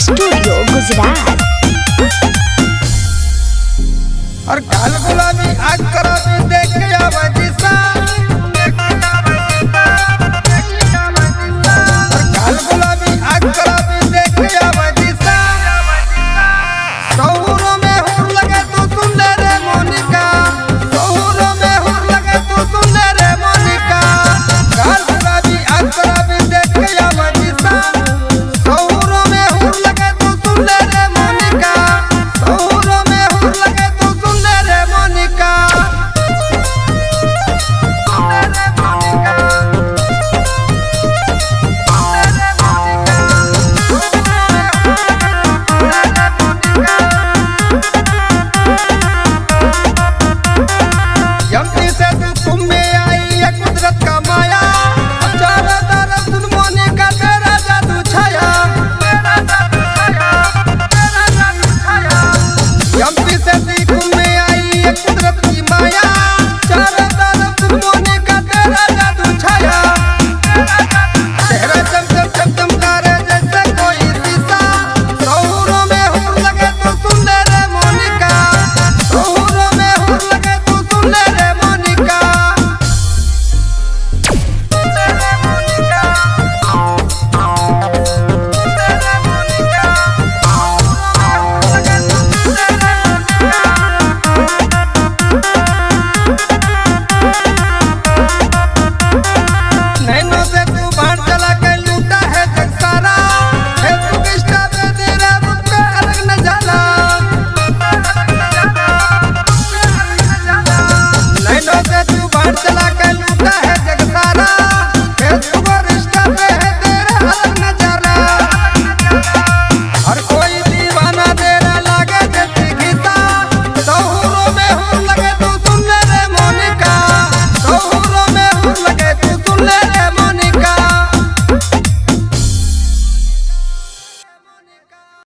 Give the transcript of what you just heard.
Studio Gujarat. और काल गुलाबी आग कराबी देख के आवाज़ सा और काल गुलाबी आग कराबी देख के आवाज़ सा शौरों में हुर लगे तू सुन ले रे मोनिका, शौरों में हुर लगे तू सुन ले रे मोनिका। काल गुलाबी आग कराबी देख के आवाज़ सा शौरों में हुर लगे तू सुन ले रे मोनिका, शौरों में हुर लगे तू सुन ले रे मोनिका। यमती से तू तुम में आई है कुदरत